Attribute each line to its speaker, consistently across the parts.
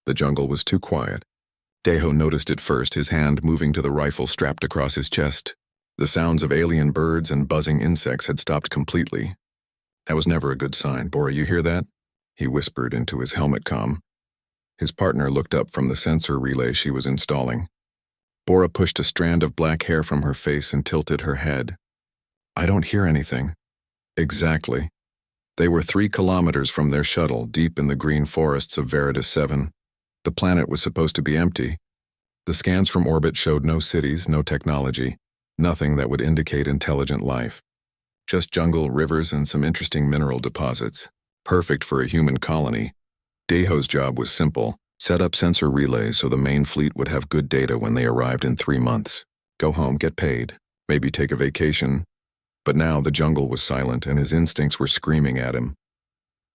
Speaker 1: The jungle was too quiet. Deho noticed it first, his hand moving to the rifle strapped across his chest. The sounds of alien birds and buzzing insects had stopped completely. That was never a good sign. Bora, you hear that? He whispered into his helmet comm. His partner looked up from the sensor relay she was installing. Bora pushed a strand of black hair from her face and tilted her head. I don't hear anything. Exactly. They were 3 kilometers from their shuttle, deep in the green forests of Veritas 7. The planet was supposed to be empty. The scans from orbit showed no cities, no technology, nothing that would indicate intelligent life. Just jungle, rivers, and some interesting mineral deposits. Perfect for a human colony. Deho's job was simple. Set up sensor relays so the main fleet would have good data when they arrived in 3 months. Go home, get paid, maybe take a vacation. But now the jungle was silent and his instincts were screaming at him.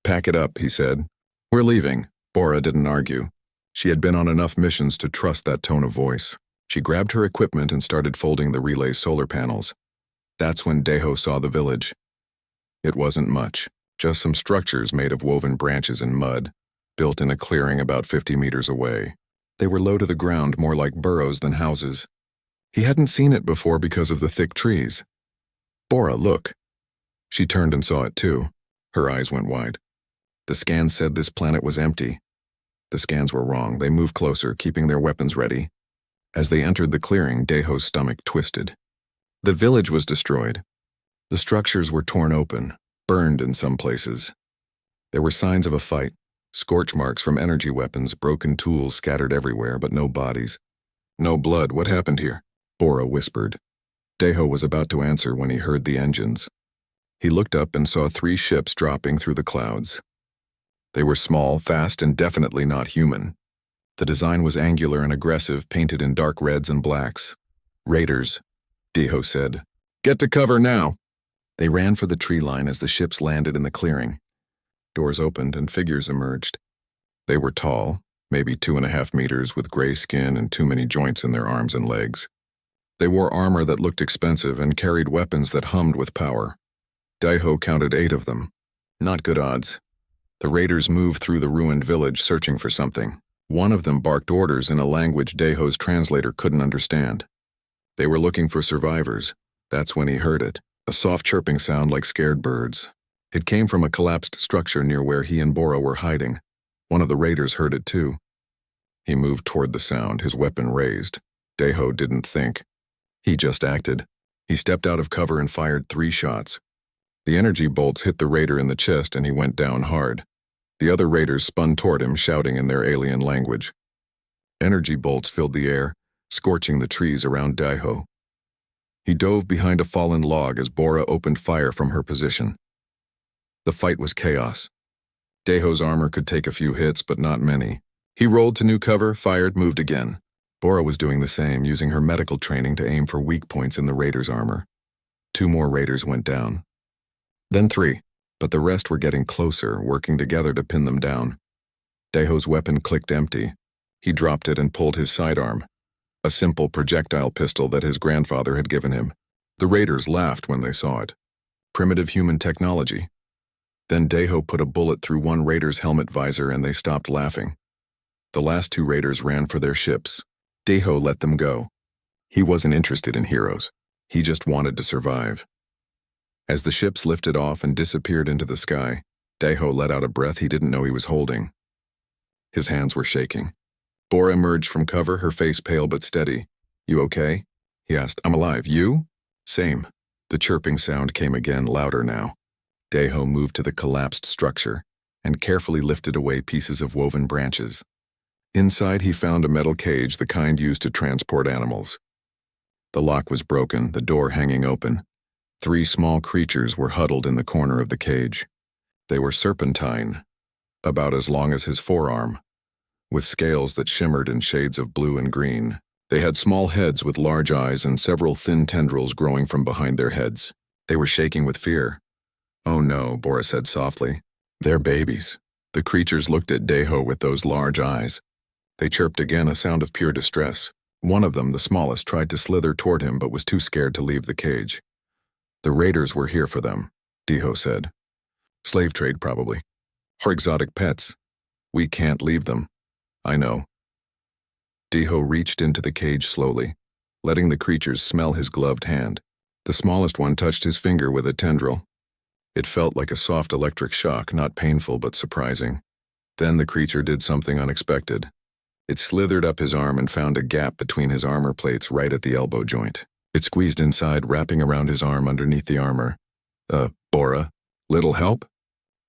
Speaker 1: Pack it up, he said. We're leaving. Bora didn't argue. She had been on enough missions to trust that tone of voice. She grabbed her equipment and started folding the relay's solar panels. That's when Deho saw the village. It wasn't much, just some structures made of woven branches and mud, built in a clearing about 50 meters away. They were low to the ground, more like burrows than houses. He hadn't seen it before because of the thick trees. Bora, look. She turned and saw it too. Her eyes went wide. The scans said this planet was empty. The scans were wrong. They moved closer, keeping their weapons ready. As they entered the clearing, Deho's stomach twisted. The village was destroyed. The structures were torn open, burned in some places. There were signs of a fight, scorch marks from energy weapons, broken tools scattered everywhere, but no bodies. No blood. What happened here? Bora whispered. Deho was about to answer when he heard the engines. He looked up and saw 3 ships dropping through the clouds. They were small, fast, and definitely not human. The design was angular and aggressive, painted in dark reds and blacks. Raiders, Deho said. Get to cover now. They ran for the tree line as the ships landed in the clearing. Doors opened and figures emerged. They were tall, maybe 2.5 meters, with gray skin and too many joints in their arms and legs. They wore armor that looked expensive and carried weapons that hummed with power. Deho counted 8 of them. Not good odds. The raiders moved through the ruined village searching for something. One of them barked orders in a language Deho's translator couldn't understand. They were looking for survivors. That's when he heard it, a soft chirping sound like scared birds. It came from a collapsed structure near where he and Bora were hiding. One of the raiders heard it too. He moved toward the sound, his weapon raised. Deho didn't think. He just acted. He stepped out of cover and fired 3 shots. The energy bolts hit the raider in the chest and he went down hard. The other raiders spun toward him, shouting in their alien language. Energy bolts filled the air, scorching the trees around Deho. He dove behind a fallen log as Bora opened fire from her position. The fight was chaos. Deho's armor could take a few hits, but not many. He rolled to new cover, fired, moved again. Bora was doing the same, using her medical training to aim for weak points in the raiders' armor. 2 more raiders went down. Then 3, but the rest were getting closer, working together to pin them down. Deho's weapon clicked empty. He dropped it and pulled his sidearm, a simple projectile pistol that his grandfather had given him. The raiders laughed when they saw it. Primitive human technology. Then Deho put a bullet through one raider's helmet visor and they stopped laughing. The last 2 raiders ran for their ships. Deho let them go. He wasn't interested in heroes. He just wanted to survive. As the ships lifted off and disappeared into the sky, Deho let out a breath he didn't know he was holding. His hands were shaking. Bora emerged from cover, her face pale but steady. You okay? He asked. I'm alive. You? Same. The chirping sound came again, louder now. Deho moved to the collapsed structure and carefully lifted away pieces of woven branches. Inside, he found a metal cage, the kind used to transport animals. The lock was broken, the door hanging open. 3 small creatures were huddled in the corner of the cage. They were serpentine, about as long as his forearm, with scales that shimmered in shades of blue and green. They had small heads with large eyes and several thin tendrils growing from behind their heads. They were shaking with fear. Oh no, Bora said softly. They're babies. The creatures looked at Deho with those large eyes. They chirped again, a sound of pure distress. One of them, the smallest, tried to slither toward him but was too scared to leave the cage. The raiders were here for them, Deho said. Slave trade, probably. Or exotic pets. We can't leave them. I know. Deho reached into the cage slowly, letting the creatures smell his gloved hand. The smallest one touched his finger with a tendril. It felt like a soft electric shock, not painful but surprising. Then the creature did something unexpected. It slithered up his arm and found a gap between his armor plates right at the elbow joint. It squeezed inside, wrapping around his arm underneath the armor. Bora, little help?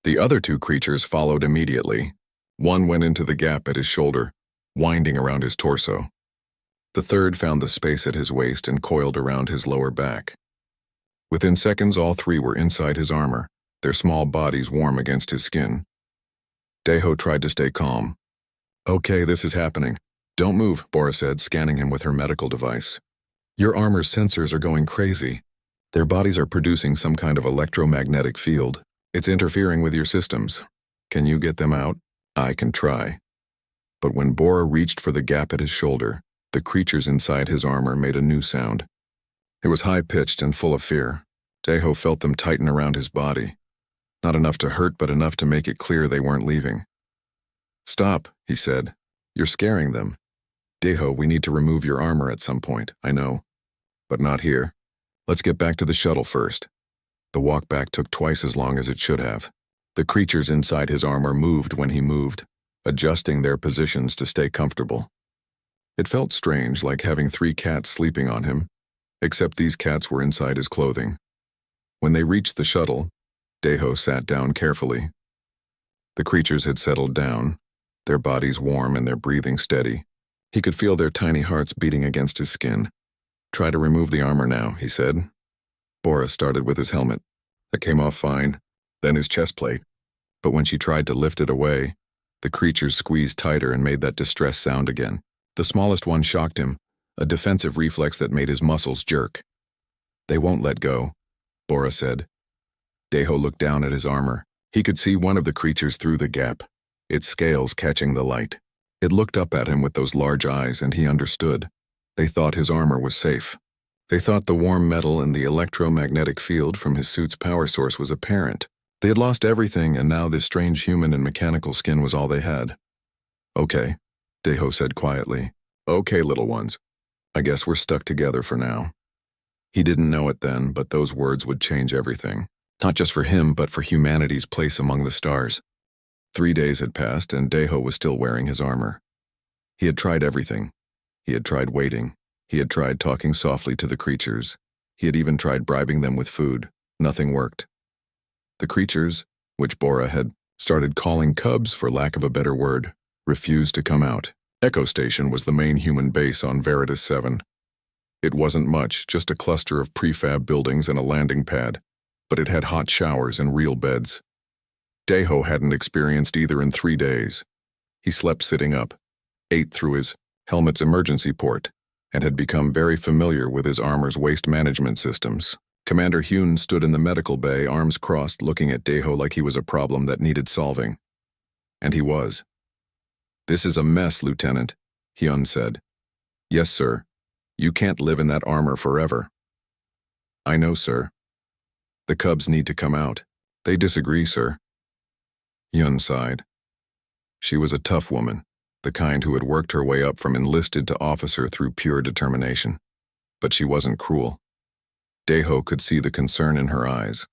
Speaker 1: The other two creatures followed immediately. One went into the gap at his shoulder, winding around his torso. The third found the space at his waist and coiled around his lower back. Within seconds, all three were inside his armor, their small bodies warm against his skin. Deho tried to stay calm. Okay, this is happening. Don't move, Bora said, scanning him with her medical device. Your armor's sensors are going crazy. Their bodies are producing some kind of electromagnetic field. It's interfering with your systems. Can you get them out? I can try. But when Bora reached for the gap at his shoulder, the creatures inside his armor made a new sound. It was high-pitched and full of fear. Deho felt them tighten around his body. Not enough to hurt, but enough to make it clear they weren't leaving. Stop, he said. You're scaring them. Deho, we need to remove your armor at some point, I know. But not here. Let's get back to the shuttle first. The walk back took twice as long as it should have. The creatures inside his armor moved when he moved, adjusting their positions to stay comfortable. It felt strange, like having 3 cats sleeping on him, except these cats were inside his clothing. When they reached the shuttle, Deho sat down carefully. The creatures had settled down, their bodies warm and their breathing steady. He could feel their tiny hearts beating against his skin. Try to remove the armor now, he said. Bora started with his helmet. That came off fine, then his chest plate. But when she tried to lift it away, the creatures squeezed tighter and made that distress sound again. The smallest one shocked him, a defensive reflex that made his muscles jerk. They won't let go, Bora said. Deho looked down at his armor. He could see one of the creatures through the gap, its scales catching the light. It looked up at him with those large eyes, and he understood. They thought his armor was safe. They thought the warm metal and the electromagnetic field from his suit's power source was apparent. They had lost everything, and now this strange human and mechanical skin was all they had. Okay, Deho said quietly. Okay, little ones. I guess we're stuck together for now. He didn't know it then, but those words would change everything. Not just for him, but for humanity's place among the stars. 3 days had passed, and Deho was still wearing his armor. He had tried everything. He had tried waiting. He had tried talking softly to the creatures. He had even tried bribing them with food. Nothing worked. The creatures, which Bora had started calling cubs for lack of a better word, refused to come out. Echo Station was the main human base on Veritas 7. It wasn't much, just a cluster of prefab buildings and a landing pad, but it had hot showers and real beds. Deho hadn't experienced either in 3 days. He slept sitting up, ate through his helmet's emergency port, and had become very familiar with his armor's waste management systems. Commander Hyun stood in the medical bay, arms crossed, looking at Deho like he was a problem that needed solving. And he was. This is a mess, Lieutenant, Hyun said. Yes, sir. You can't live in that armor forever. I know, sir. The cubs need to come out. They disagree, sir. Hyun sighed. She was a tough woman, the kind who had worked her way up from enlisted to officer through pure determination. But she wasn't cruel. Deho could see the concern in her eyes.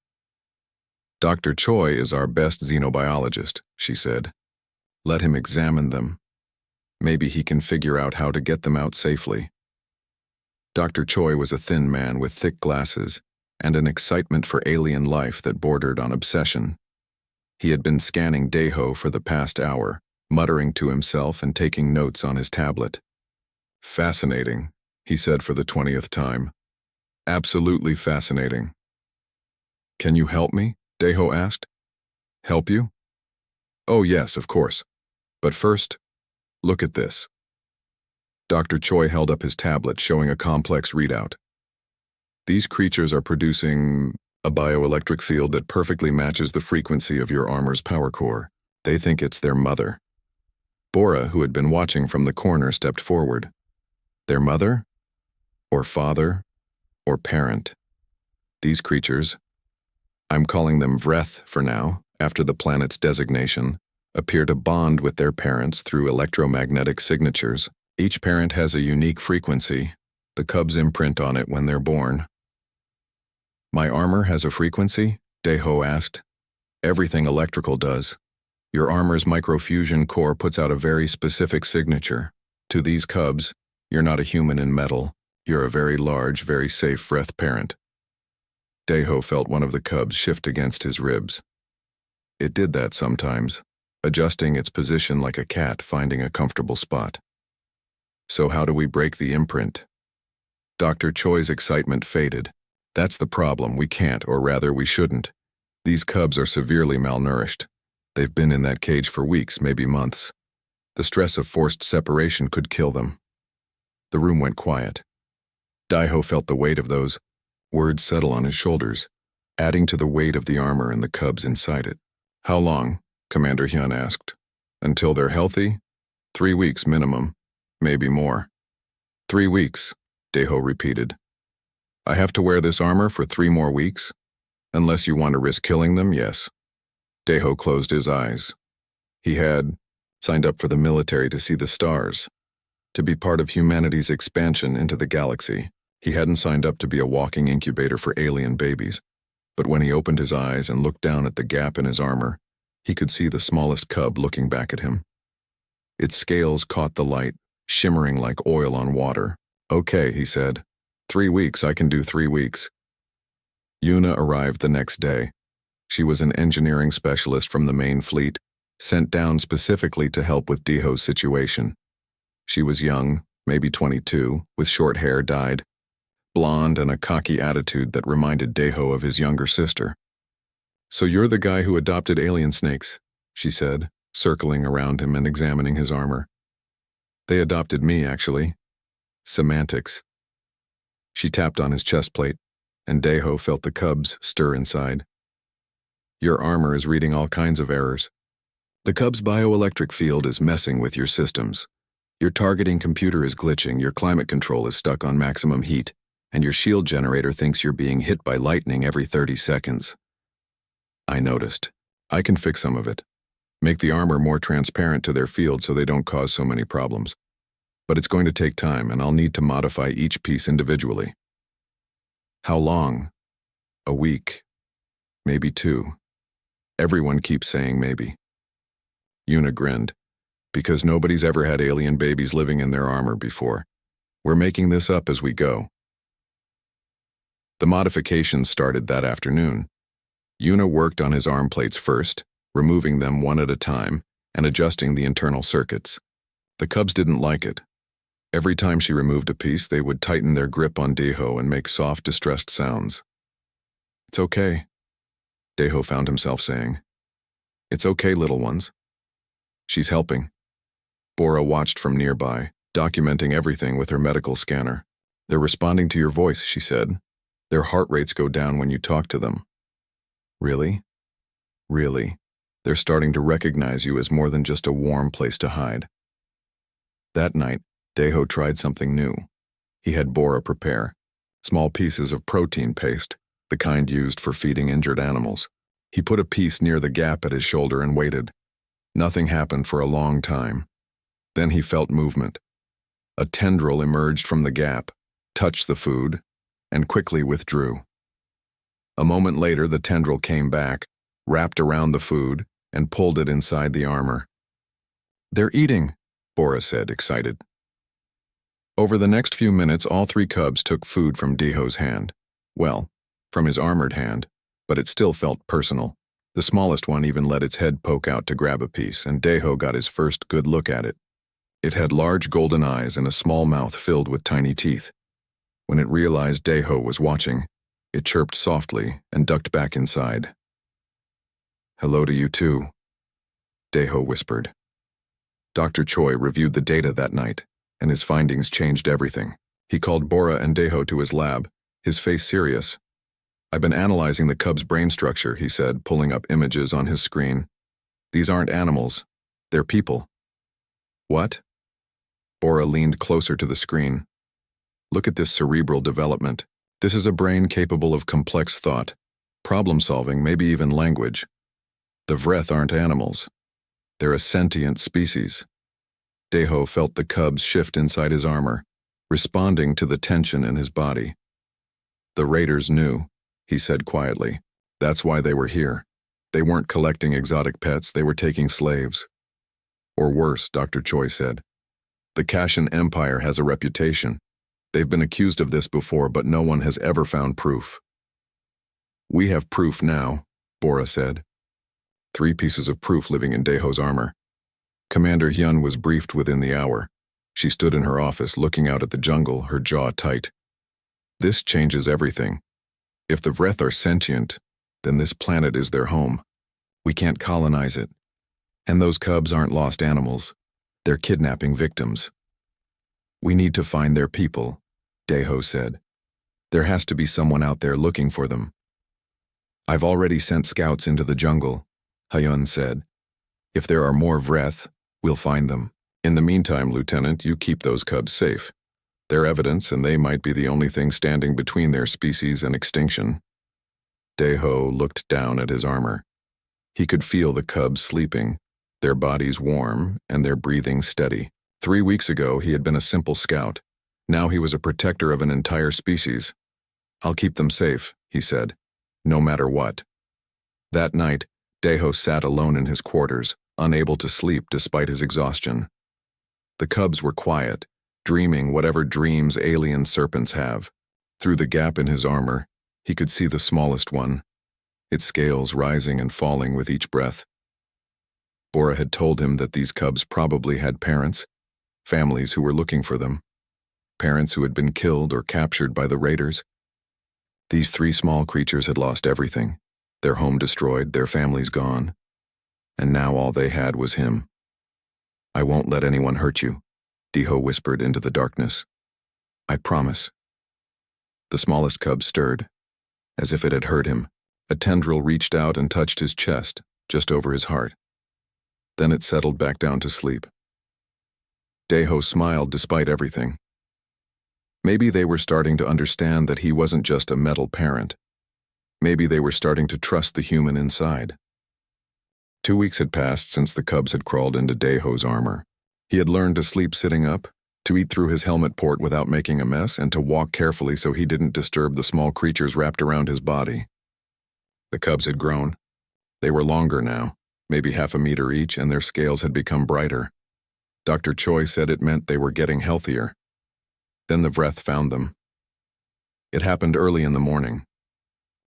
Speaker 1: Dr. Choi is our best xenobiologist, she said. Let him examine them. Maybe he can figure out how to get them out safely. Dr. Choi was a thin man with thick glasses and an excitement for alien life that bordered on obsession. He had been scanning Deho for the past hour, muttering to himself and taking notes on his tablet. Fascinating, he said for the 20th time. Absolutely fascinating. Can you help me? Deho asked. Help you? Oh yes, of course. But first, look at this. Dr. Choi held up his tablet, showing a complex readout. These creatures are producing a bioelectric field that perfectly matches the frequency of your armor's power core. They think it's their mother. Bora, who had been watching from the corner, stepped forward. Their mother? Or father? Or parent? These creatures, I'm calling them Vreth for now, after the planet's designation, appear to bond with their parents through electromagnetic signatures. Each parent has a unique frequency. The cubs imprint on it when they're born. My armor has a frequency? Deho asked. Everything electrical does. Your armor's microfusion core puts out a very specific signature. To these cubs, you're not a human in metal. You're a very large, very safe Vreth parent. Deho felt one of the cubs shift against his ribs. It did that sometimes, adjusting its position like a cat finding a comfortable spot. So how do we break the imprint? Dr. Choi's excitement faded. That's the problem, we can't, or rather we shouldn't. These cubs are severely malnourished. They've been in that cage for weeks, maybe months. The stress of forced separation could kill them. The room went quiet. Deho felt the weight of those words settle on his shoulders, adding to the weight of the armor and the cubs inside it. How long? Commander Hyun asked. Until they're healthy? 3 weeks minimum, maybe more. 3 weeks, Deho repeated. I have to wear this armor for 3 more weeks? Unless you want to risk killing them, yes. Deho closed his eyes. He had signed up for the military to see the stars, to be part of humanity's expansion into the galaxy. He hadn't signed up to be a walking incubator for alien babies, but when he opened his eyes and looked down at the gap in his armor, he could see the smallest cub looking back at him. Its scales caught the light, shimmering like oil on water. Okay, he said. 3 weeks, I can do 3 weeks. Yuna arrived the next day. She was an engineering specialist from the main fleet, sent down specifically to help with Deho's situation. She was young, maybe 22, with short hair dyed, blonde and a cocky attitude that reminded Deho of his younger sister. So you're the guy who adopted alien snakes, she said, circling around him and examining his armor. They adopted me, actually. Semantics. She tapped on his chest plate, and Deho felt the cubs stir inside. Your armor is reading all kinds of errors. The cub's bioelectric field is messing with your systems. Your targeting computer is glitching, your climate control is stuck on maximum heat, and your shield generator thinks you're being hit by lightning every 30 seconds. I noticed. I can fix some of it. Make the armor more transparent to their field so they don't cause so many problems. But it's going to take time, and I'll need to modify each piece individually. How long? A week. Maybe 2. Everyone keeps saying maybe. Yuna grinned. Because nobody's ever had alien babies living in their armor before. We're making this up as we go. The modifications started that afternoon. Yuna worked on his arm plates first, removing them one at a time and adjusting the internal circuits. The cubs didn't like it. Every time she removed a piece, they would tighten their grip on Deho and make soft, distressed sounds. It's okay, Deho found himself saying. It's okay, little ones. She's helping. Bora watched from nearby, documenting everything with her medical scanner. They're responding to your voice, she said. Their heart rates go down when you talk to them. Really? Really. They're starting to recognize you as more than just a warm place to hide. That night, Deho tried something new. He had Bora prepare small pieces of protein paste, the kind used for feeding injured animals. He put a piece near the gap at his shoulder and waited. Nothing happened for a long time. Then he felt movement. A tendril emerged from the gap, touched the food, and quickly withdrew. A moment later, the tendril came back, wrapped around the food, and pulled it inside the armor. They're eating, Bora said, excited. Over the next few minutes, all 3 cubs took food from Deho's hand. Well, from his armored hand, but it still felt personal. The smallest one even let its head poke out to grab a piece, and Deho got his first good look at it. It had large golden eyes and a small mouth filled with tiny teeth. When it realized Deho was watching, it chirped softly and ducked back inside. Hello to you too, Deho whispered. Dr. Choi reviewed the data that night, and his findings changed everything. He called Bora and Deho to his lab, his face serious. I've been analyzing the cub's brain structure, he said, pulling up images on his screen. These aren't animals. They're people. What? Bora leaned closer to the screen. Look at this cerebral development. This is a brain capable of complex thought, problem-solving, maybe even language. The Vreth aren't animals. They're a sentient species. Deho felt the cubs shift inside his armor, responding to the tension in his body. The raiders knew, he said quietly. That's why they were here. They weren't collecting exotic pets, they were taking slaves. Or worse, Dr. Choi said. The Kashan Empire has a reputation. They've been accused of this before, but no one has ever found proof. We have proof now, Bora said. 3 pieces of proof living in Deho's armor. Commander Hyun was briefed within the hour. She stood in her office looking out at the jungle, her jaw tight. This changes everything. If the Vreth are sentient, then this planet is their home. We can't colonize it. And those cubs aren't lost animals. They're kidnapping victims. We need to find their people, Deho said. There has to be someone out there looking for them. I've already sent scouts into the jungle, Hyun said. If there are more Vreth, we'll find them. In the meantime, Lieutenant, you keep those cubs safe. They're evidence, and they might be the only thing standing between their species and extinction. Deho looked down at his armor. He could feel the cubs sleeping, their bodies warm and their breathing steady. 3 weeks ago, he had been a simple scout. Now he was a protector of an entire species. I'll keep them safe, he said, no matter what. That night, Deho sat alone in his quarters, unable to sleep despite his exhaustion. The cubs were quiet, dreaming whatever dreams alien serpents have. Through the gap in his armor, he could see the smallest one, its scales rising and falling with each breath. Bora had told him that these cubs probably had parents, families who were looking for them, parents who had been killed or captured by the raiders. These 3 small creatures had lost everything, their home destroyed, their families gone, and now all they had was him. I won't let anyone hurt you, Deho whispered into the darkness. I promise. The smallest cub stirred, as if it had heard him. A tendril reached out and touched his chest, just over his heart. Then it settled back down to sleep. Deho smiled despite everything. Maybe they were starting to understand that he wasn't just a metal parent. Maybe they were starting to trust the human inside. 2 weeks had passed since the cubs had crawled into Deho's armor. He had learned to sleep sitting up, to eat through his helmet port without making a mess, and to walk carefully so he didn't disturb the small creatures wrapped around his body. The cubs had grown. They were longer now, maybe half a meter each, and their scales had become brighter. Dr. Choi said it meant they were getting healthier. Then the Vreth found them. It happened early in the morning.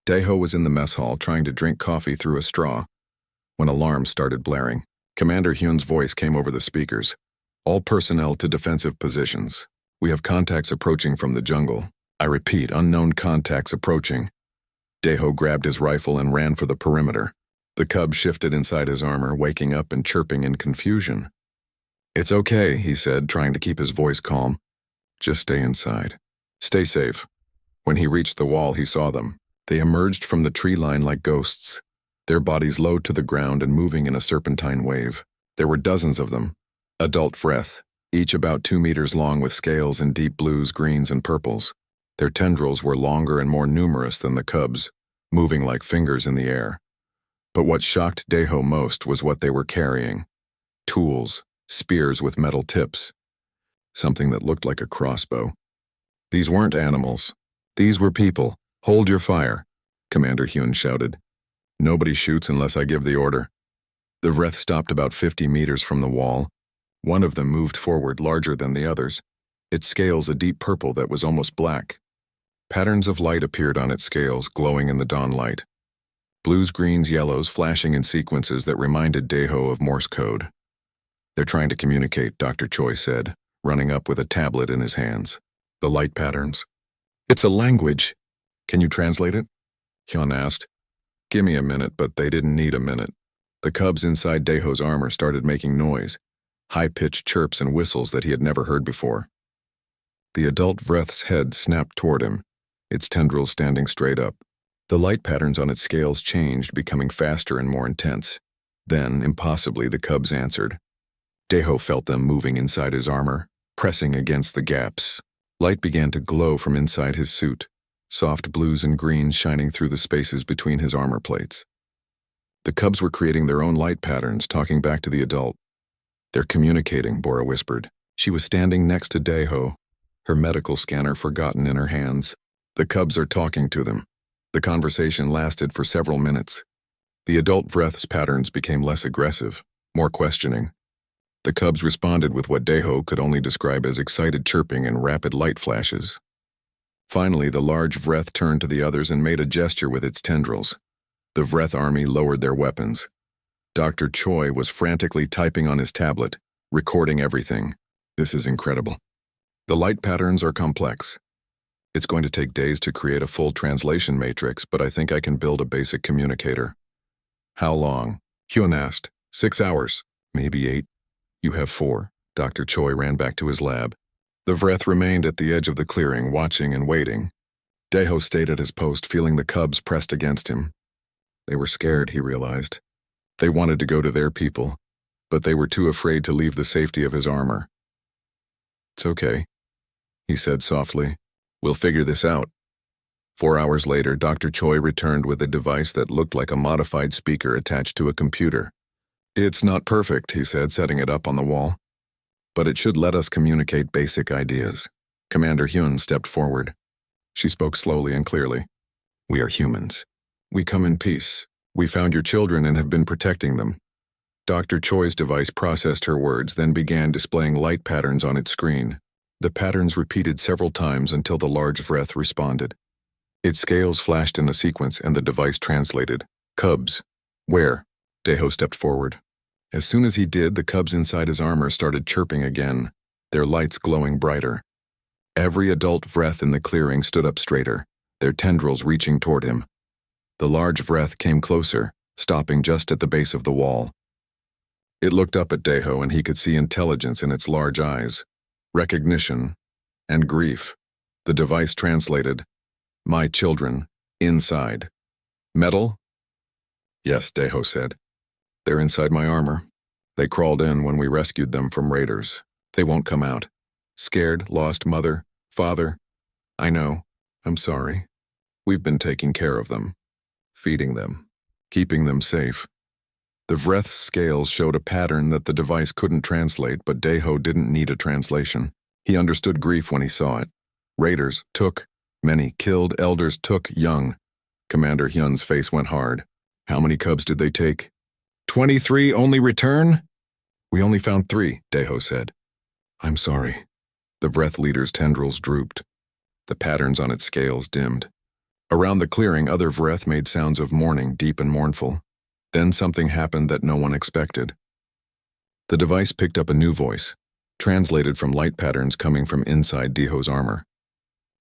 Speaker 1: Deho was in the mess hall trying to drink coffee through a straw when alarms started blaring. Commander Hyun's voice came over the speakers. All personnel to defensive positions. We have contacts approaching from the jungle. I repeat, unknown contacts approaching. Deho grabbed his rifle and ran for the perimeter. The cub shifted inside his armor, waking up and chirping in confusion. It's okay, he said, trying to keep his voice calm. Just stay inside. Stay safe. When he reached the wall, he saw them. They emerged from the tree line like ghosts, their bodies low to the ground and moving in a serpentine wave. There were dozens of them, adult Vreth, each about 2 meters long with scales in deep blues, greens, and purples. Their tendrils were longer and more numerous than the cubs, moving like fingers in the air. But what shocked Deho most was what they were carrying. Tools, spears with metal tips. Something that looked like a crossbow. These weren't animals. These were people. Hold your fire, Commander Hyun shouted. Nobody shoots unless I give the order. The Vreth stopped about 50 meters from the wall. One of them moved forward, larger than the others, its scales a deep purple that was almost black. Patterns of light appeared on its scales, glowing in the dawn light. Blues, greens, yellows flashing in sequences that reminded Deho of Morse code. They're trying to communicate, Dr. Choi said, running up with a tablet in his hands. The light patterns. It's a language. Can you translate it? Hyun asked. Give me a minute, but they didn't need a minute. The cubs inside Deho's armor started making noise, high-pitched chirps and whistles that he had never heard before. The adult Vreth's head snapped toward him, its tendrils standing straight up. The light patterns on its scales changed, becoming faster and more intense. Then, impossibly, the cubs answered. Deho felt them moving inside his armor, pressing against the gaps. Light began to glow from inside his suit, soft blues and greens shining through the spaces between his armor plates. The cubs were creating their own light patterns, talking back to the adult. "They're communicating," Bora whispered. She was standing next to Deho, her medical scanner forgotten in her hands. "The cubs are talking to them." The conversation lasted for several minutes. The adult Vreth's patterns became less aggressive, more questioning. The cubs responded with what Deho could only describe as excited chirping and rapid light flashes. Finally, the large Vreth turned to the others and made a gesture with its tendrils. The Vreth army lowered their weapons. Dr. Choi was frantically typing on his tablet, recording everything. "This is incredible. The light patterns are complex. It's going to take days to create a full translation matrix, but I think I can build a basic communicator." "How long?" Hyun asked. 6 hours, maybe 8. "You have 4. Dr. Choi ran back to his lab. The Vreth remained at the edge of the clearing, watching and waiting. Deho stayed at his post, feeling the cubs pressed against him. They were scared, he realized. They wanted to go to their people, but they were too afraid to leave the safety of his armor. "It's okay," he said softly. "We'll figure this out." 4 hours later, Dr. Choi returned with a device that looked like a modified speaker attached to a computer. "It's not perfect," he said, setting it up on the wall. "But it should let us communicate basic ideas." Commander Hyun stepped forward. She spoke slowly and clearly. "We are humans. We come in peace. We found your children and have been protecting them." Dr. Choi's device processed her words, then began displaying light patterns on its screen. The patterns repeated several times until the large Vreth responded. Its scales flashed in a sequence and the device translated. "Cubs. Where?" Deho stepped forward. As soon as he did, the cubs inside his armor started chirping again, their lights glowing brighter. Every adult Vreth in the clearing stood up straighter, their tendrils reaching toward him. The large Vreth came closer, stopping just at the base of the wall. It looked up at Deho and he could see intelligence in its large eyes, recognition, and grief. The device translated, "My children, inside. Metal?" "Yes," Deho said. "They're inside my armor. They crawled in when we rescued them from raiders. They won't come out. Scared, lost mother, father. I know. I'm sorry. We've been taking care of them, feeding them, keeping them safe." The Vreth's scales showed a pattern that the device couldn't translate, but Deho didn't need a translation. He understood grief when he saw it. Raiders took, many killed, elders took, young. Commander Hyun's face went hard. "How many cubs did they take?" 23 only return?" "We only found 3, Deho said. "I'm sorry." The Vreth leader's tendrils drooped. The patterns on its scales dimmed. Around the clearing, other Vreth made sounds of mourning, deep and mournful. Then something happened that no one expected. The device picked up a new voice, translated from light patterns coming from inside Deho's armor.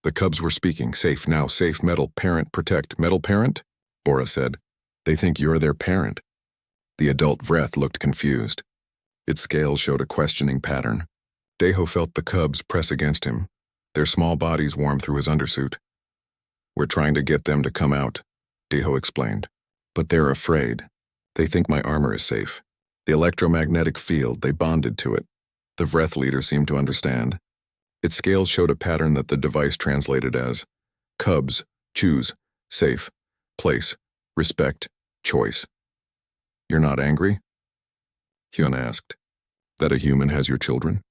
Speaker 1: The cubs were speaking. "Safe now, safe, metal, parent, protect." "Metal parent?" Bora said. "They think you're their parent." The adult Vreth looked confused. Its scales showed a questioning pattern. Deho felt the cubs press against him, their small bodies warm through his undersuit. "We're trying to get them to come out," Deho explained. "But they're afraid. They think my armor is safe. The electromagnetic field, they bonded to it." The Vreth leader seemed to understand. Its scales showed a pattern that the device translated as, "Cubs, choose, safe, place, respect, choice." "You're not angry?" Hyun asked. "That a human has your children?"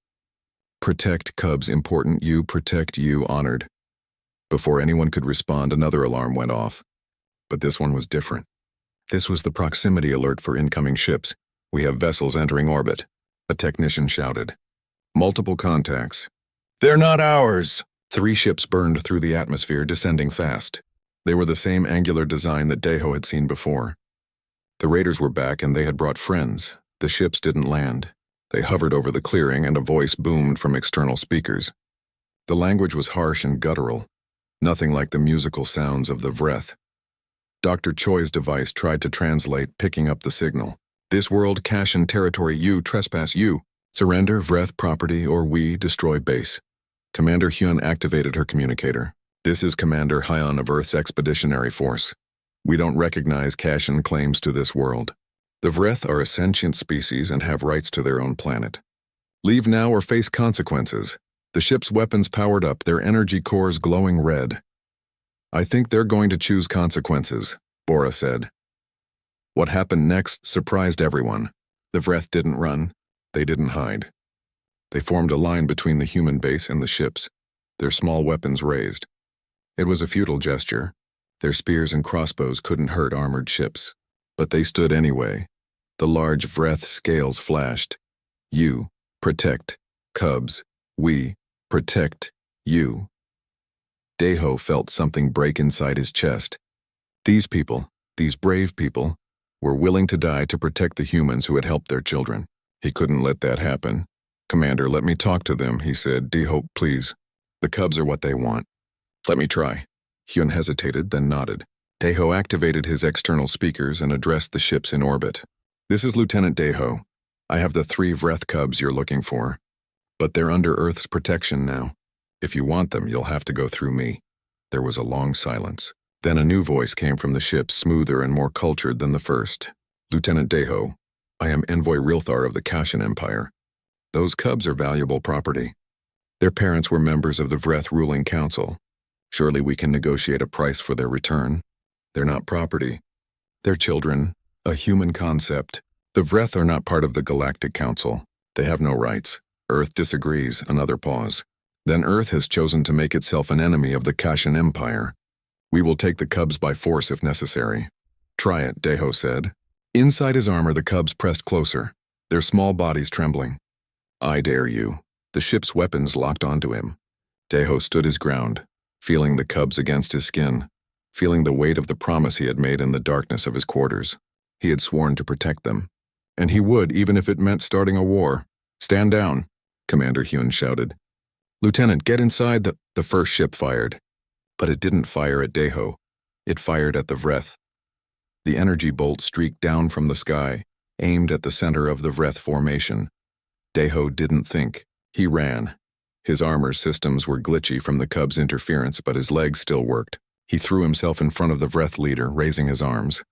Speaker 1: "Protect cubs important, you protect you honored." Before anyone could respond, another alarm went off. But this one was different. This was the proximity alert for incoming ships. "We have vessels entering orbit," a technician shouted. "Multiple contacts." "They're not ours!" 3 ships burned through the atmosphere, descending fast. They were the same angular design that Deho had seen before. The raiders were back and they had brought friends. The ships didn't land. They hovered over the clearing and a voice boomed from external speakers. The language was harsh and guttural, nothing like the musical sounds of the Vreth. Dr. Choi's device tried to translate, picking up the signal. "This world, Kashan territory, you trespass, you. Surrender Vreth property or we destroy base." Commander Hyun activated her communicator. "This is Commander Hyun of Earth's Expeditionary Force. We don't recognize Kashan claims to this world. The Vreth are a sentient species and have rights to their own planet. Leave now or face consequences." The ship's weapons powered up, their energy cores glowing red. "I think they're going to choose consequences," Bora said. What happened next surprised everyone. The Vreth didn't run. They didn't hide. They formed a line between the human base and the ships, their small weapons raised. It was a futile gesture. Their spears and crossbows couldn't hurt armored ships. But they stood anyway. The large Vreth scales flashed. You protect cubs. We protect you. Deho felt something break inside his chest. These people, these brave people, were willing to die to protect the humans who had helped their children. He couldn't let that happen. "Commander, let me talk to them," he said. "Deho, please. The cubs are what they want." "Let me try." Hyun hesitated, then nodded. Deho activated his external speakers and addressed the ships in orbit. "This is Lieutenant Deho. I have the 3 Vreth cubs you're looking for. But they're under Earth's protection now. If you want them, you'll have to go through me." There was a long silence. Then a new voice came from the ship, smoother and more cultured than the first. "Lieutenant Deho, I am Envoy Rilthar of the Kashan Empire. Those cubs are valuable property. Their parents were members of the Vreth ruling council. Surely we can negotiate a price for their return. They're not property. They're children, a human concept. The Vreth are not part of the Galactic Council. They have no rights. Earth disagrees." Another pause. "Then Earth has chosen to make itself an enemy of the Kashan Empire. We will take the cubs by force if necessary." "Try it," Deho said. Inside his armor, the cubs pressed closer, their small bodies trembling. "I dare you." The ship's weapons locked onto him. Deho stood his ground, feeling the cubs against his skin, feeling the weight of the promise he had made in the darkness of his quarters. He had sworn to protect them. And he would, even if it meant starting a war. "Stand down," Commander Hyun shouted. "Lieutenant, get inside." The first ship fired. But it didn't fire at Deho. It fired at the Vreth. The energy bolt streaked down from the sky, aimed at the center of the Vreth formation. Deho didn't think. He ran. His armor systems were glitchy from the cub's interference, but his legs still worked. He threw himself in front of the Vreth leader, raising his arms.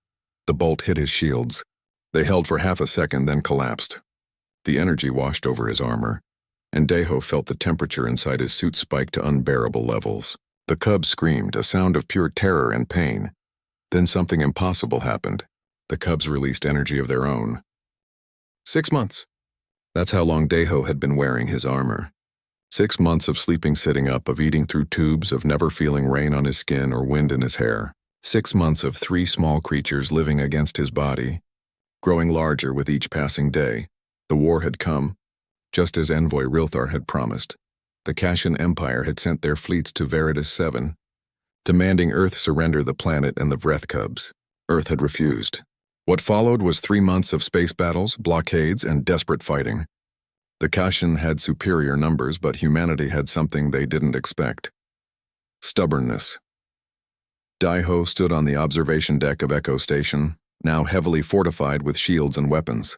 Speaker 1: The bolt hit his shields. They held for half a second, then collapsed. The energy washed over his armor, and Deho felt the temperature inside his suit spike to unbearable levels. The cubs screamed, a sound of pure terror and pain. Then something impossible happened. The cubs released energy of their own. 6 months. That's how long Deho had been wearing his armor. 6 months of sleeping sitting up, of eating through tubes, of never feeling rain on his skin or wind in his hair. 6 months of 3 small creatures living against his body, growing larger with each passing day. The war had come, just as Envoy Rilthar had promised. The Kashan Empire had sent their fleets to Veritas 7, demanding Earth surrender the planet and the Vreth cubs. Earth had refused. What followed was 3 months of space battles, blockades, and desperate fighting. The Kashan had superior numbers, but humanity had something they didn't expect. Stubbornness. Deho stood on the observation deck of Echo Station, now heavily fortified with shields and weapons.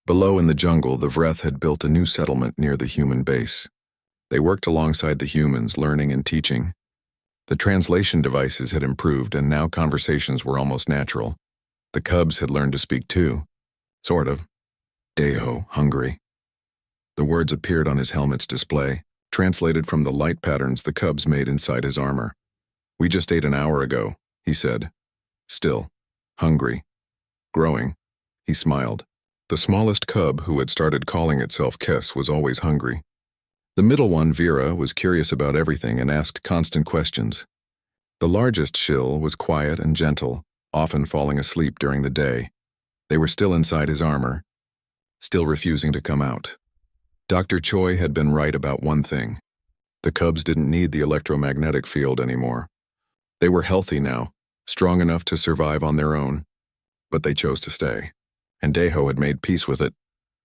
Speaker 1: Below in the jungle, the Vreth had built a new settlement near the human base. They worked alongside the humans, learning and teaching. The translation devices had improved, and now conversations were almost natural. The cubs had learned to speak too. Sort of. Deho, hungry. The words appeared on his helmet's display, translated from the light patterns the cubs made inside his armor. "We just ate an hour ago," he said. Still, hungry. Growing. He smiled. The smallest cub, who had started calling itself Kes, was always hungry. The middle one, Vera, was curious about everything and asked constant questions. The largest Shill was quiet and gentle, often falling asleep during the day. They were still inside his armor, still refusing to come out. Dr. Choi had been right about one thing. The cubs didn't need the electromagnetic field anymore. They were healthy now, strong enough to survive on their own. But they chose to stay, and Deho had made peace with it.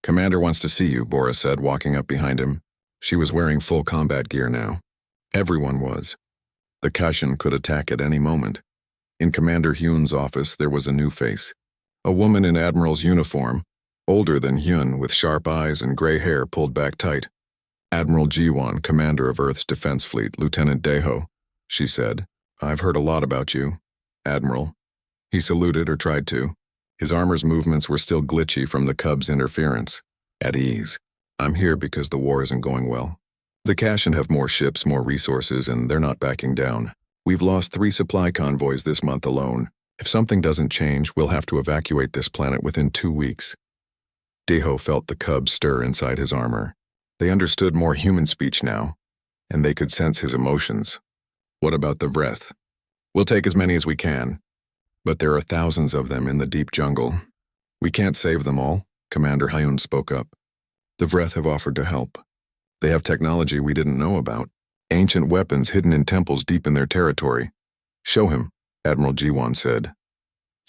Speaker 1: "Commander wants to see you," Bora said, walking up behind him. She was wearing full combat gear now. Everyone was. The Kashan could attack at any moment. In Commander Hyun's office, there was a new face. A woman in Admiral's uniform, older than Hyun, with sharp eyes and gray hair pulled back tight. "Admiral Jiwon, commander of Earth's defense fleet, Lieutenant Deho," she said. "I've heard a lot about you, Admiral." He saluted, or tried to. His armor's movements were still glitchy from the cub's interference. At ease. "I'm here because the war isn't going well. The Kashan have more ships, more resources, and they're not backing down. We've lost 3 supply convoys this month alone. If something doesn't change, we'll have to evacuate this planet within 2 weeks. Deho felt the cubs stir inside his armor. They understood more human speech now, and they could sense his emotions. What about the Vreth? We'll take as many as we can, but there are thousands of them in the deep jungle. We can't save them all, Commander Hyun spoke up. The Vreth have offered to help. They have technology we didn't know about, ancient weapons hidden in temples deep in their territory. Show him, Admiral Jiwon said.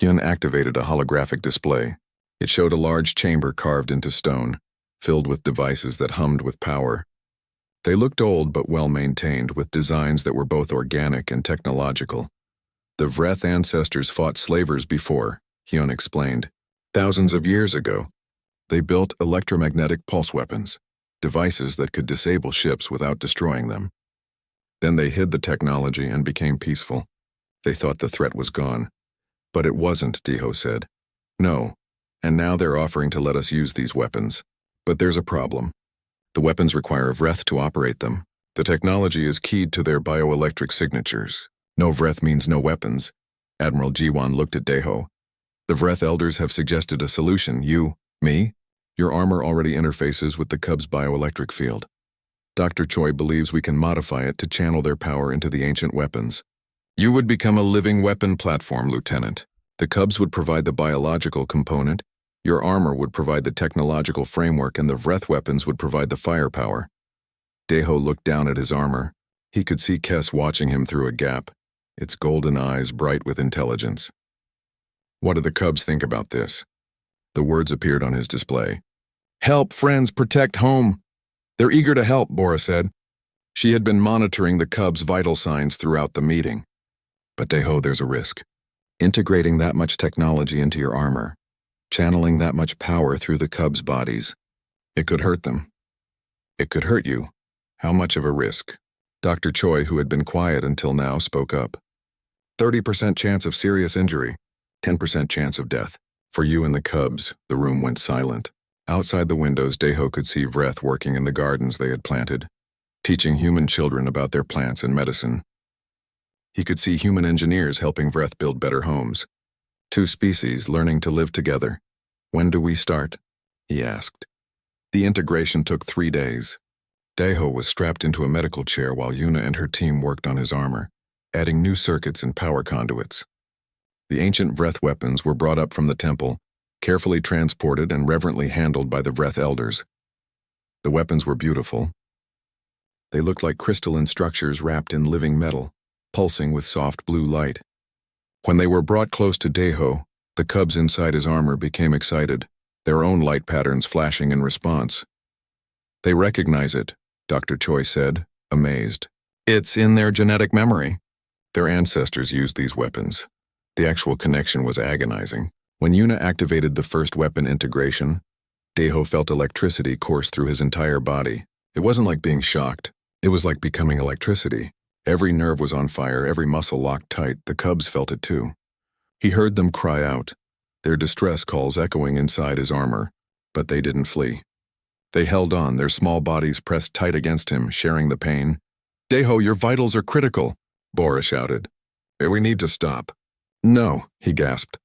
Speaker 1: Hyun activated a holographic display. It showed a large chamber carved into stone, filled with devices that hummed with power. They looked old but well-maintained, with designs that were both organic and technological. The Vreth ancestors fought slavers before, Hyun explained. Thousands of years ago, they built electromagnetic pulse weapons, devices that could disable ships without destroying them. Then they hid the technology and became peaceful. They thought the threat was gone. But it wasn't, Deho said. No, and now they're offering to let us use these weapons. But there's a problem. The weapons require a Vreth to operate them. The technology is keyed to their bioelectric signatures. No Vreth means no weapons. Admiral Jiwon looked at Deho. The Vreth elders have suggested a solution. You, me? Your armor already interfaces with the Cub's bioelectric field. Dr. Choi believes we can modify it to channel their power into the ancient weapons. You would become a living weapon platform, Lieutenant. The Cubs would provide the biological component, your armor would provide the technological framework, and the Vreth weapons would provide the firepower. Deho looked down at his armor. He could see Kess watching him through a gap, its golden eyes bright with intelligence. What do the Cubs think about this? The words appeared on his display. Help, friends, protect home. They're eager to help, Bora said. She had been monitoring the Cubs' vital signs throughout the meeting. But Deho, there's a risk. Integrating that much technology into your armor, channeling that much power through the Cubs' bodies, it could hurt them. It could hurt you. How much of a risk? Dr. Choi, who had been quiet until now, spoke up. 30% chance of serious injury, 10% chance of death. For you and the Cubs, the room went silent. Outside the windows, Deho could see Vreth working in the gardens they had planted, teaching human children about their plants and medicine. He could see human engineers helping Vreth build better homes. Two species learning to live together. When do we start? He asked. The integration took 3 days. Deho was strapped into a medical chair while Yuna and her team worked on his armor, adding new circuits and power conduits. The ancient Vreth weapons were brought up from the temple, carefully transported and reverently handled by the Vreth elders. The weapons were beautiful. They looked like crystalline structures wrapped in living metal, pulsing with soft blue light. When they were brought close to Deho, the Cubs inside his armor became excited, their own light patterns flashing in response. They recognize it, Dr. Choi said, amazed. It's in their genetic memory. Their ancestors used these weapons. The actual connection was agonizing. When Yuna activated the first weapon integration, Deho felt electricity course through his entire body. It wasn't like being shocked. It was like becoming electricity. Every nerve was on fire, every muscle locked tight. The Cubs felt it too. He heard them cry out, their distress calls echoing inside his armor, but they didn't flee. They held on, their small bodies pressed tight against him, sharing the pain. Deho, your vitals are critical, Bora shouted. We need to stop. No, he gasped.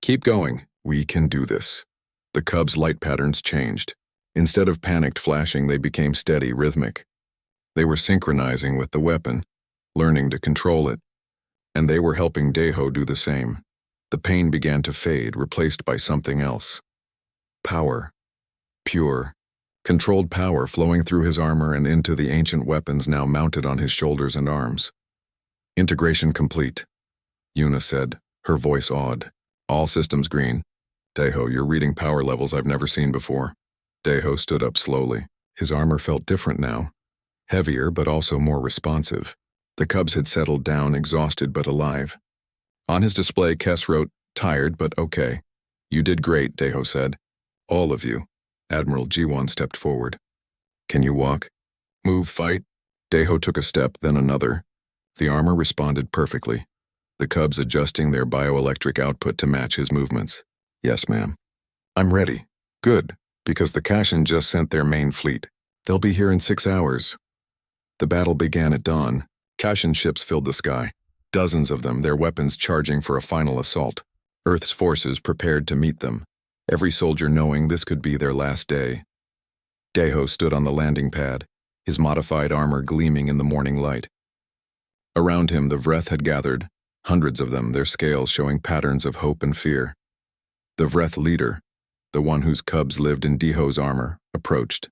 Speaker 1: Keep going. We can do this. The Cubs' light patterns changed. Instead of panicked flashing, they became steady, rhythmic. They were synchronizing with the weapon, learning to control it. And they were helping Deho do the same. The pain began to fade, replaced by something else. Power. Pure, controlled power flowing through his armor and into the ancient weapons now mounted on his shoulders and arms. Integration complete, Yuna said, her voice awed. All systems green. Deho, you're reading power levels I've never seen before. Deho stood up slowly. His armor felt different now. Heavier, but also more responsive. The Cubs had settled down, exhausted but alive. On his display, Kess wrote, tired but okay. You did great, Deho said. All of you. Admiral Jiwon stepped forward. Can you walk? Move, fight? Deho took a step, then another. The armor responded perfectly. The Cubs adjusting their bioelectric output to match his movements. Yes, ma'am. I'm ready. Good, because the Kashin just sent their main fleet. They'll be here in 6 hours. The battle began at dawn. Kashin ships filled the sky. Dozens of them, their weapons charging for a final assault. Earth's forces prepared to meet them, every soldier knowing this could be their last day. Deho stood on the landing pad, his modified armor gleaming in the morning light. Around him, the Vreth had gathered, hundreds of them, their scales showing patterns of hope and fear. The Vreth leader, the one whose cubs lived in Deho's armor, approached.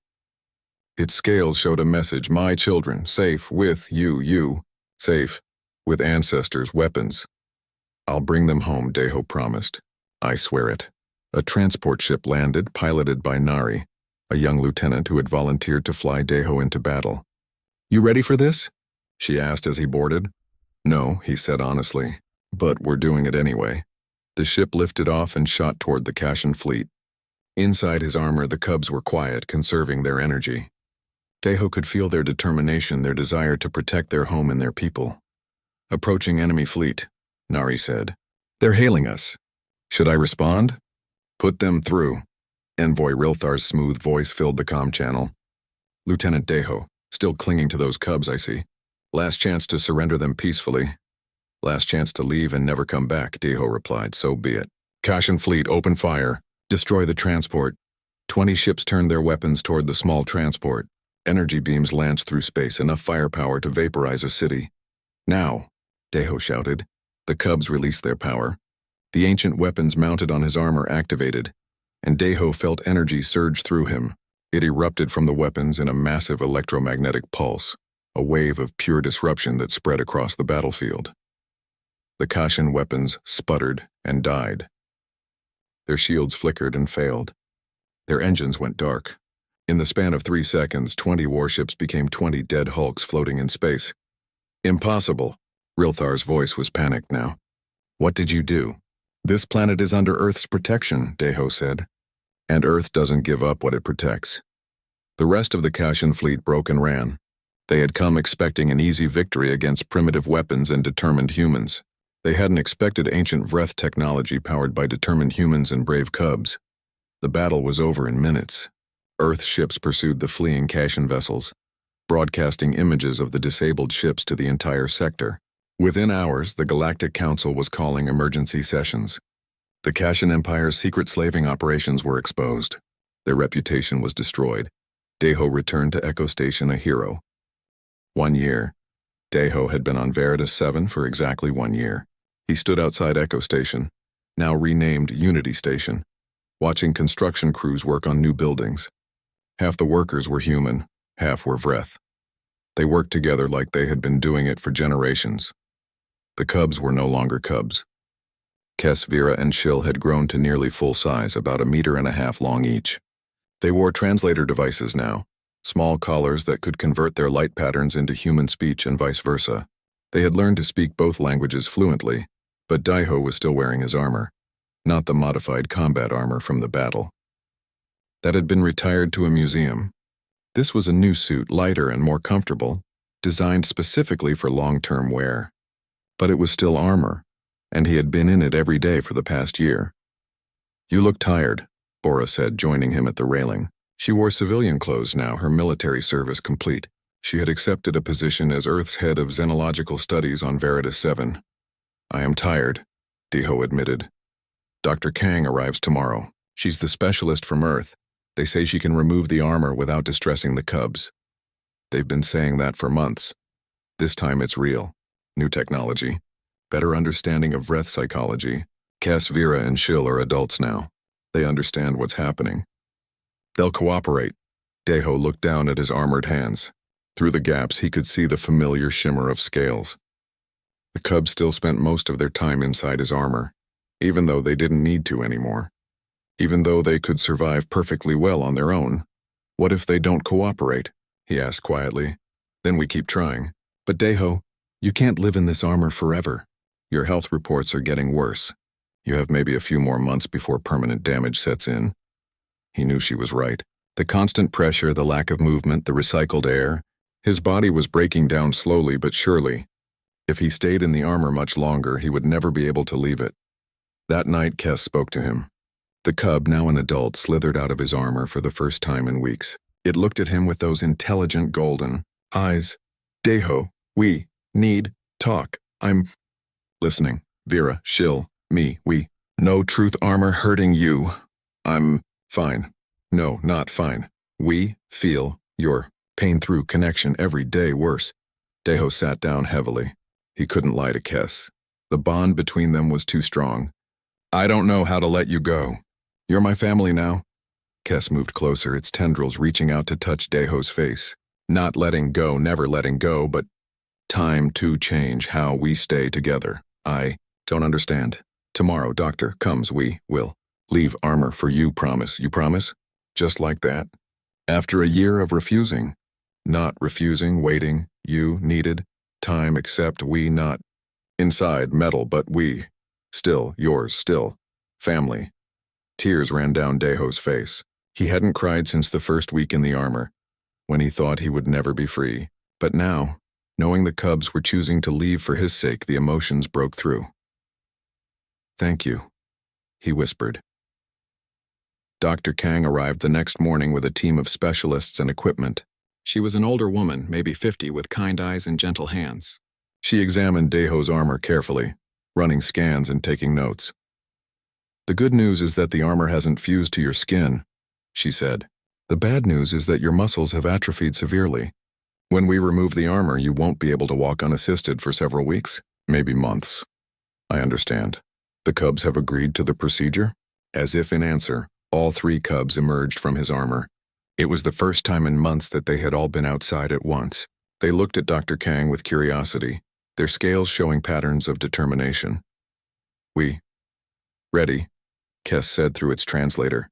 Speaker 1: Its scales showed a message: my children, safe with you, safe, with ancestors' weapons. I'll bring them home, Deho promised. I swear it. A transport ship landed, piloted by Nari, a young lieutenant who had volunteered to fly Deho into battle. You ready for this? She asked as he boarded. No, he said honestly, but we're doing it anyway. The ship lifted off and shot toward the Kashan fleet. Inside his armor, the cubs were quiet, conserving their energy. Deho could feel their determination, their desire to protect their home and their people. Approaching enemy fleet, Nari said. They're hailing us. Should I respond? Put them through. Envoy Rilthar's smooth voice filled the comm channel. Lieutenant Deho, still clinging to those cubs, I see. Last chance to surrender them peacefully. Last chance to leave and never come back, Deho replied. So be it. Kashan fleet, open fire. Destroy the transport. 20 ships turned their weapons toward the small transport. Energy beams lanced through space, enough firepower to vaporize a city. Now, Deho shouted. The cubs released their power. The ancient weapons mounted on his armor activated, and Deho felt energy surge through him. It erupted from the weapons in a massive electromagnetic pulse, a wave of pure disruption that spread across the battlefield. The Kashan weapons sputtered and died. Their shields flickered and failed. Their engines went dark. In the span of 3 seconds, 20 warships became 20 dead hulks floating in space. Impossible. Rilthar's voice was panicked now. What did you do? This planet is under Earth's protection, Deho said. And Earth doesn't give up what it protects. The rest of the Kashan fleet broke and ran. They had come expecting an easy victory against primitive weapons and determined humans. They hadn't expected ancient Vreth technology powered by determined humans and brave cubs. The battle was over in minutes. Earth ships pursued the fleeing Kashan vessels, broadcasting images of the disabled ships to the entire sector. Within hours, the Galactic Council was calling emergency sessions. The Kashan Empire's secret slaving operations were exposed. Their reputation was destroyed. Deho returned to Echo Station a hero. 1 year. Deho had been on Veritas 7 for exactly 1 year. He stood outside Echo Station, now renamed Unity Station, watching construction crews work on new buildings. Half the workers were human, half were Vreth. They worked together like they had been doing it for generations. The cubs were no longer cubs. Kes, Vera, and Shill had grown to nearly full size, about 1.5 meters long each. They wore translator devices now, small collars that could convert their light patterns into human speech and vice versa. They had learned to speak both languages fluently, but Deho was still wearing his armor, not the modified combat armor from the battle. That had been retired to a museum. This was a new suit, lighter and more comfortable, designed specifically for long-term wear. But it was still armor, and he had been in it every day for the past year. You look tired, Bora said, joining him at the railing. She wore civilian clothes now, her military service complete. She had accepted a position as Earth's head of xenological studies on Veritas 7. I am tired, Deho admitted. Dr. Kang arrives tomorrow. She's the specialist from Earth. They say she can remove the armor without distressing the cubs. They've been saying that for months. This time it's real. New technology. Better understanding of Vreth psychology. Kes, Vera, and Shill are adults now. They understand what's happening. They'll cooperate. Deho looked down at his armored hands. Through the gaps, he could see the familiar shimmer of scales. The cubs still spent most of their time inside his armor, even though they didn't need to anymore. Even though they could survive perfectly well on their own. What if they don't cooperate? He asked quietly. Then we keep trying. But Deho, you can't live in this armor forever. Your health reports are getting worse. You have maybe a few more months before permanent damage sets in. He knew she was right. The constant pressure, the lack of movement, the recycled air. His body was breaking down slowly but surely. If he stayed in the armor much longer, he would never be able to leave it. That night, Kes spoke to him. The cub, now an adult, slithered out of his armor for the first time in weeks. It looked at him with those intelligent golden eyes. Deho, we need talk. listening. Vera, Shill, me, we. No truth armor hurting you. I'm fine. No, not fine. We feel your pain through connection every day worse. Deho sat down heavily. He couldn't lie to Kess. The bond between them was too strong. I don't know how to let you go. You're my family now. Kess moved closer, its tendrils reaching out to touch Deho's face. Not letting go, never letting go, but time to change how we stay together. I don't understand. Tomorrow, Doctor comes, we will leave armor for you, promise. You promise? Just like that. After a year of refusing. Not refusing, waiting, you needed time, except we not. Inside, metal, but we. Still, yours, still. Family. Tears ran down Deho's face. He hadn't cried since the first week in the armor, when he thought he would never be free. But now, knowing the cubs were choosing to leave for his sake, the emotions broke through. Thank you, he whispered. Dr. Kang arrived the next morning with a team of specialists and equipment. She was an older woman, maybe 50, with kind eyes and gentle hands. She examined Deho's armor carefully, running scans and taking notes. The good news is that the armor hasn't fused to your skin, she said. The bad news is that your muscles have atrophied severely. When we remove the armor, you won't be able to walk unassisted for several weeks, maybe months. I understand. The cubs have agreed to the procedure? As if in answer, all 3 cubs emerged from his armor. It was the first time in months that they had all been outside at once. They looked at Dr. Kang with curiosity, their scales showing patterns of determination. We. Ready, Kess said through its translator.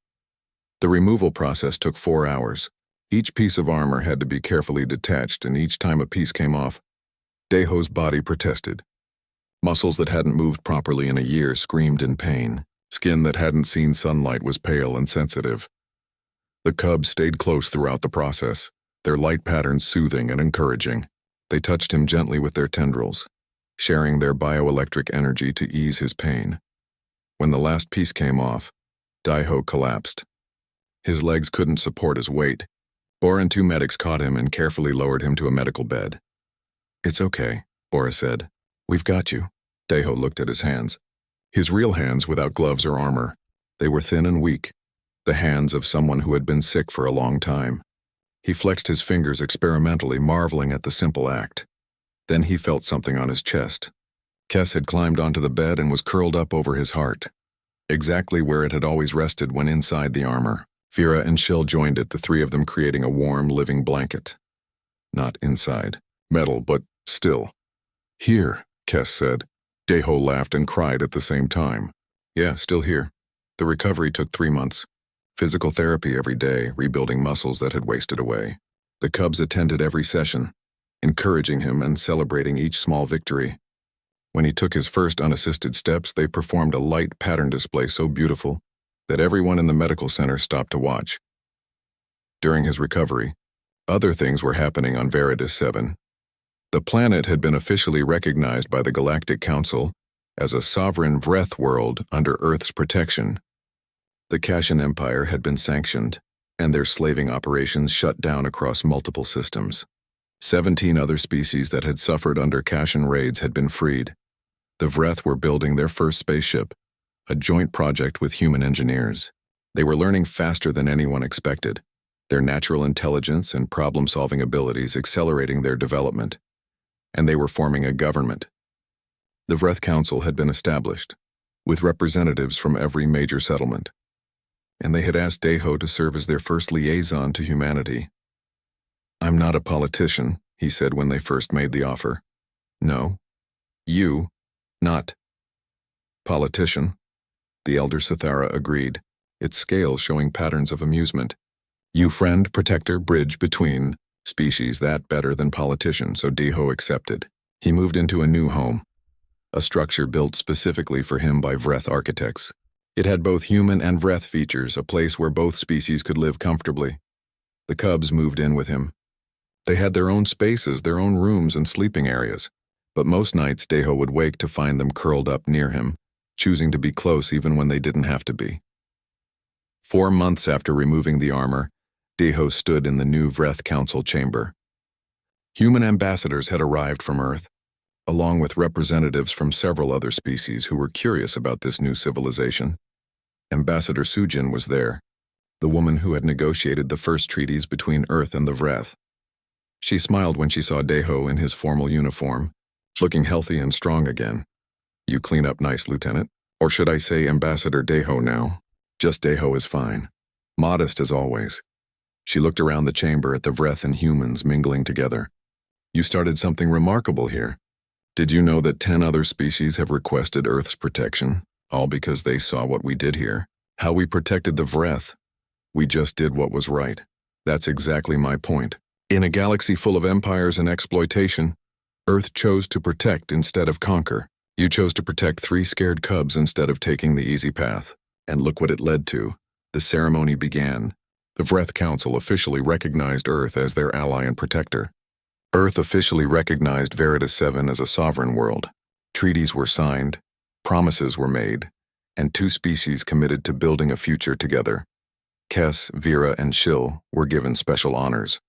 Speaker 1: The removal process took 4 hours. Each piece of armor had to be carefully detached, and each time a piece came off, Deho's body protested. Muscles that hadn't moved properly in a year screamed in pain. Skin that hadn't seen sunlight was pale and sensitive. The cubs stayed close throughout the process, their light patterns soothing and encouraging. They touched him gently with their tendrils, sharing their bioelectric energy to ease his pain. When the last piece came off, Deho collapsed. His legs couldn't support his weight. Bor and 2 medics caught him and carefully lowered him to a medical bed. It's okay, Bora said. We've got you. Deho looked at his hands. His real hands without gloves or armor. They were thin and weak, the hands of someone who had been sick for a long time. He flexed his fingers experimentally, marveling at the simple act. Then he felt something on his chest. Kess had climbed onto the bed and was curled up over his heart, exactly where it had always rested when inside the armor. Vera and Shill joined it, the 3 of them creating a warm, living blanket. Not inside. Metal, but still. Here, Kess said. Deho laughed and cried at the same time. Yeah, still here. The recovery took 3 months. Physical therapy every day, rebuilding muscles that had wasted away. The cubs attended every session, encouraging him and celebrating each small victory. When he took his first unassisted steps, they performed a light pattern display so beautiful that everyone in the medical center stopped to watch. During his recovery, other things were happening on Veridus 7. The planet had been officially recognized by the Galactic Council as a sovereign Vreth world under Earth's protection. The Kashan Empire had been sanctioned, and their slaving operations shut down across multiple systems. 17 other species that had suffered under Kashan raids had been freed. The Vreth were building their first spaceship, a joint project with human engineers. They were learning faster than anyone expected, their natural intelligence and problem-solving abilities accelerating their development, and they were forming a government. The Vreth Council had been established, with representatives from every major settlement, and they had asked Deho to serve as their first liaison to humanity. I'm not a politician, he said when they first made the offer. No. You, not. Politician. The elder Sithara agreed, its scales showing patterns of amusement. You friend, protector, bridge between species, that better than politician, so Deho accepted. He moved into a new home, a structure built specifically for him by Vreth architects. It had both human and Vreth features, a place where both species could live comfortably. The cubs moved in with him. They had their own spaces, their own rooms and sleeping areas, but most nights Deho would wake to find them curled up near him, choosing to be close even when they didn't have to be. 4 months after removing the armor, Deho stood in the new Vreth Council chamber. Human ambassadors had arrived from Earth, along with representatives from several other species who were curious about this new civilization. Ambassador Sujin was there, the woman who had negotiated the first treaties between Earth and the Vreth. She smiled when she saw Deho in his formal uniform, looking healthy and strong again. "You clean up nice, Lieutenant. Or should I say Ambassador Deho now? Just Deho is fine. Modest as always." She looked around the chamber at the Vreth and humans mingling together. "You started something remarkable here. Did you know that 10 other species have requested Earth's protection, all because they saw what we did here? How we protected the Vreth? We just did what was right. That's exactly my point. In a galaxy full of empires and exploitation, Earth chose to protect instead of conquer. You chose to protect 3 scared cubs instead of taking the easy path. And look what it led to. The ceremony began. The Vreth Council officially recognized Earth as their ally and protector. Earth officially recognized Veritas 7 as a sovereign world. Treaties were signed, promises were made, and 2 species committed to building a future together. Kes, Vera, and Shill were given special honors.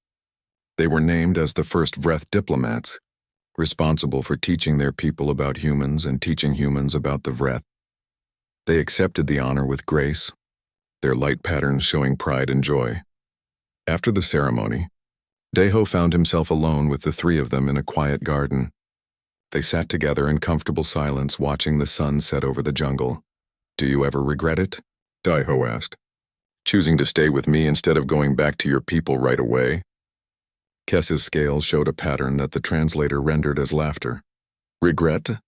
Speaker 1: They were named as the first Vreth diplomats, responsible for teaching their people about humans and teaching humans about the Vreth. They accepted the honor with grace, their light patterns showing pride and joy. After the ceremony, Deho found himself alone with the 3 of them in a quiet garden. They sat together in comfortable silence, watching the sun set over the jungle. "Do you ever regret it?" Deho asked. "Choosing to stay with me instead of going back to your people right away?" Kess's scales showed a pattern that the translator rendered as laughter. "Regret?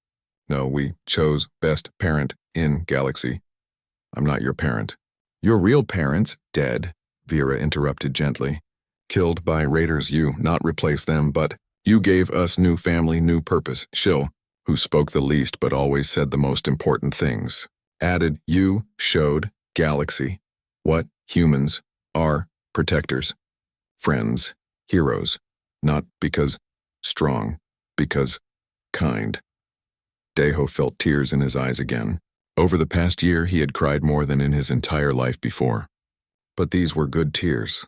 Speaker 1: No, we chose best parent in galaxy. I'm not your parent." "Your real parents, dead," Vera interrupted gently. "Killed by raiders, you, not replace them, but you gave us new family, new purpose." Shill, who spoke the least but always said the most important things, added, "You showed galaxy what humans are: protectors, friends, heroes, not because strong, because kind." Deho felt tears in his eyes again. Over the past year, he had cried more than in his entire life before. But these were good tears.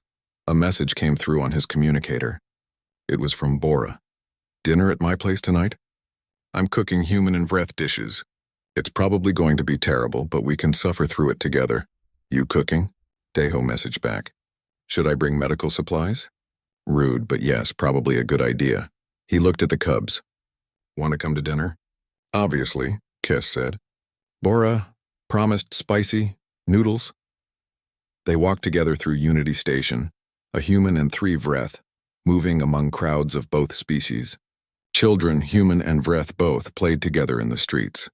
Speaker 1: A message came through on his communicator. It was from Bora. "Dinner at my place tonight? I'm cooking human and Vreth dishes. It's probably going to be terrible, but we can suffer through it together." "You cooking?" Deho messaged back. "Should I bring medical supplies?" Rude, but yes, probably a good idea. He looked at the cubs. "Want to come to dinner?" "Obviously," Kess said. Bora promised spicy noodles. They walked together through Unity Station, a human and 3 Vreth, moving among crowds of both species. Children, human and Vreth both, played together in the streets.